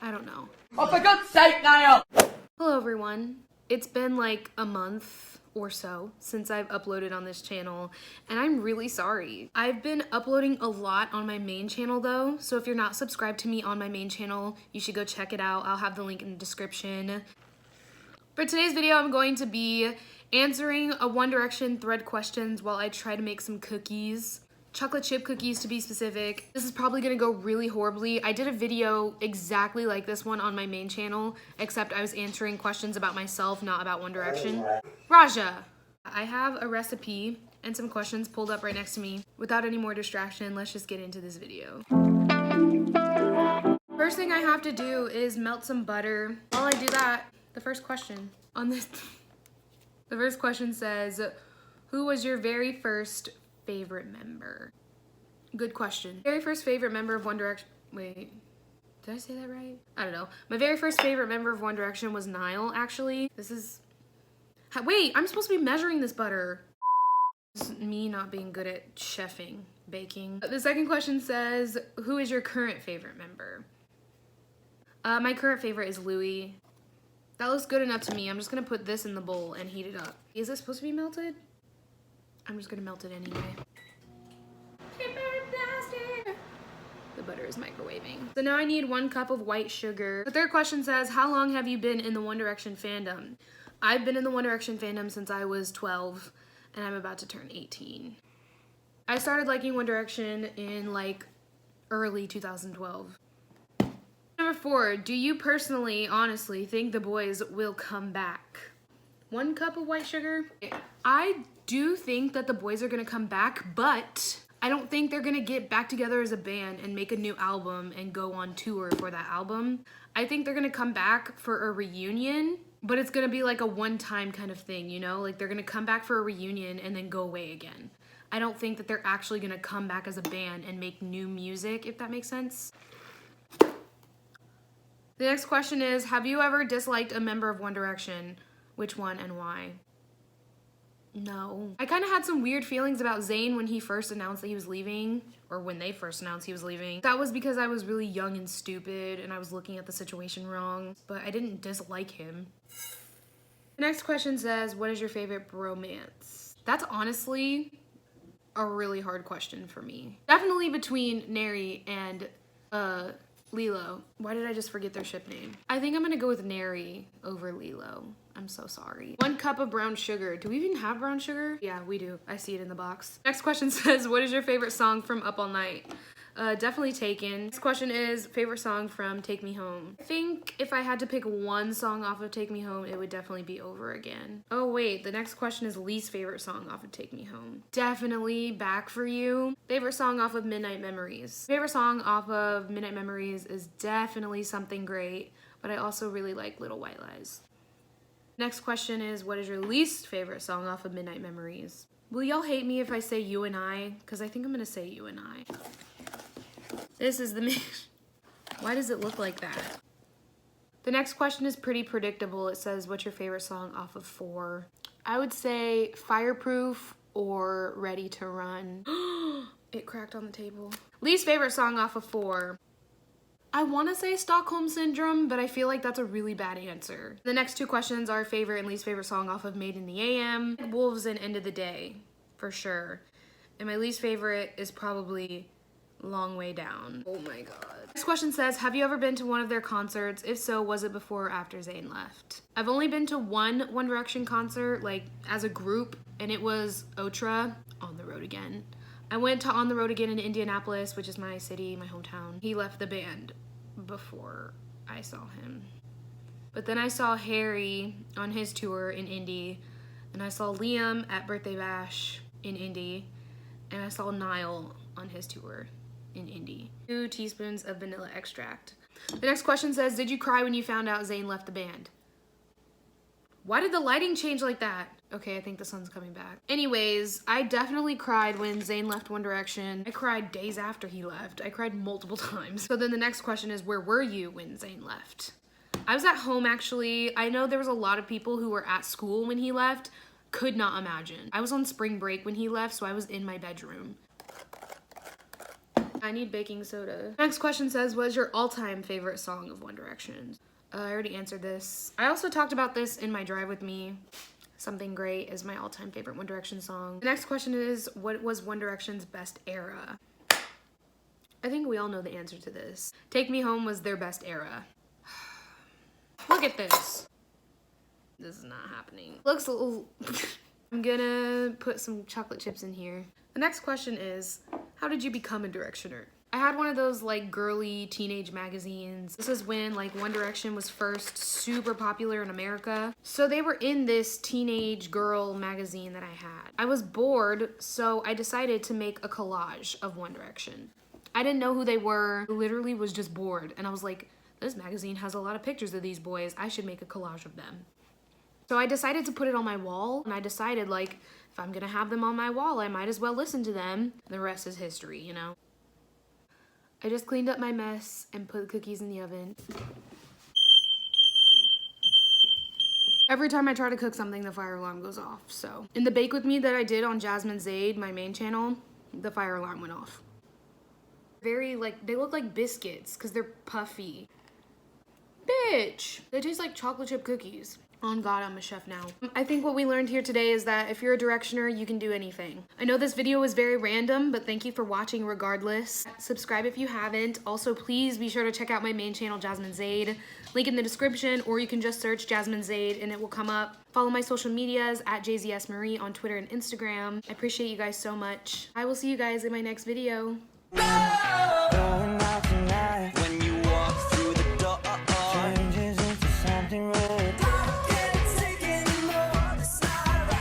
I don't know. Oh, for God's sake, Niall! Hello everyone. It's been like a month or so since I've uploaded on this channel, and I'm really sorry. I've been uploading a lot on my main channel though, so if you're not subscribed to me on my main channel, you should go check it out. I'll have the link in the description. For today's video, I'm going to be answering a One Direction thread questions while I try to make some cookies. Chocolate chip cookies to be specific. This is probably gonna go really horribly. I did a video exactly like this one on my main channel, except I was answering questions about myself, not about One Direction. Raja! I have a recipe and some questions pulled up right next to me. Without any more distraction, let's just get into this video. First thing I have to do is melt some butter. While I do that, the first question on this, the first question says, who was your very first favorite member? Good question. Very first favorite member of One Direction. Wait, did I say that right? I don't know. My very first favorite member of One Direction was Niall, actually. This is. Wait, I'm supposed to be measuring this butter. This is me not being good at chefing, baking. The second question says, who is your current favorite member? My current favorite is Louie. That looks good enough to me. I'm just gonna put this in the bowl and heat it up. Is it supposed to be melted? I'm just gonna melt it anyway. The butter is microwaving. So now I need 1 cup of white sugar. The third question says, how long have you been in the One Direction fandom? I've been in the One Direction fandom since I was 12 and I'm about to turn 18. I started liking One Direction in like early 2012. Number 4, do you personally, honestly, think the boys will come back? 1 cup of white sugar. I do think that the boys are gonna come back, but I don't think they're gonna get back together as a band and make a new album and go on tour for that album. I think they're gonna come back for a reunion, but it's gonna be like a one-time kind of thing, you know? Like they're gonna come back for a reunion and then go away again. I don't think that they're actually gonna come back as a band and make new music, if that makes sense. The next question is, have you ever disliked a member of One Direction? Which one and why? No. I kind of had some weird feelings about Zayn when he first announced that he was leaving, or when they first announced he was leaving. That was because I was really young and stupid and I was looking at the situation wrong, but I didn't dislike him. The next question says, what is your favorite bromance? That's honestly a really hard question for me. Definitely between Neri and Lilo. Why did I just forget their ship name? I think I'm gonna go with Neri over Lilo. I'm so sorry. 1 cup of brown sugar. Do we even have brown sugar? Yeah, we do. I see it in the box. Next question says, what is your favorite song from Up All Night? Definitely Taken. Next question is, favorite song from Take Me Home. I think if I had to pick 1 song off of Take Me Home, it would definitely be Over Again. Oh wait, the next question is least favorite song off of Take Me Home. Definitely Back For You. Favorite song off of Midnight Memories. Favorite song off of Midnight Memories is definitely Something Great, but I also really like Little White Lies. Next question is, what is your least favorite song off of Midnight Memories? Will y'all hate me if I say You and I? Because I think I'm gonna say You and I. This is the mix. Why does it look like that? The next question is pretty predictable. It says, what's your favorite song off of 4? I would say Fireproof or Ready to Run. It cracked on the table. Least favorite song off of 4. I want to say Stockholm Syndrome, but I feel like that's a really bad answer. The next 2 questions are favorite and least favorite song off of Made in the AM. Wolves and End of the Day, for sure. And my least favorite is probably Long Way Down. Oh my god. Next question says, have you ever been to one of their concerts? If so, was it before or after Zayn left? I've only been to one One Direction concert, like as a group, and it was Otra, On the Road Again. I went to On the Road Again in Indianapolis, which is my city, my hometown. He left the band before I saw him. But then I saw Harrie on his tour in Indy, and I saw Liam at Birthday Bash in Indy, and I saw Niall on his tour in Indy. 2 teaspoons of vanilla extract. The next question says, did you cry when you found out Zayn left the band? Why did the lighting change like that? Okay, I think the sun's coming back. Anyways, I definitely cried when Zayn left One Direction. I cried days after he left. I cried multiple times. So then the next question is, where were you when Zayn left? I was at home, actually. I know there was a lot of people who were at school when he left. Could not imagine. I was on spring break when he left, so I was in my bedroom. I need baking soda. Next question says, what is your all-time favorite song of One Direction? I already answered this. I also talked about this in my drive with me. Something Great is my all-time favorite One Direction song. The next question is, what was One Direction's best era? I think we all know the answer to this. Take Me Home was their best era. Look at this. This is not happening. Looks a little... I'm gonna put some chocolate chips in here. The next question is, how did you become a Directioner? I had one of those like girly teenage magazines. This is when like One Direction was first super popular in America. So they were in this teenage girl magazine that I had. I was bored, so I decided to make a collage of One Direction. I didn't know who they were. I literally was just bored. And I was like, this magazine has a lot of pictures of these boys. I should make a collage of them. So I decided to put it on my wall, and I decided like, if I'm gonna have them on my wall, I might as well listen to them. The rest is history, you know? I just cleaned up my mess and put cookies in the oven. Every time I try to cook something, the fire alarm goes off, so. In the Bake With Me that I did on Jasmine Zaid, my main channel, the fire alarm went off. Very like, they look like biscuits because they're puffy. Bitch! They taste like chocolate chip cookies. On God, I'm a chef now. I think what we learned here today is that if you're a Directioner, you can do anything. I know this video was very random, but thank you for watching regardless. Subscribe if you haven't. Also, please be sure to check out my main channel, Jasmine Zaid. Link in the description, or you can just search Jasmine Zaid and it will come up. Follow my social medias at jszmarie on Twitter and Instagram. I appreciate you guys so much. I will see you guys in my next video.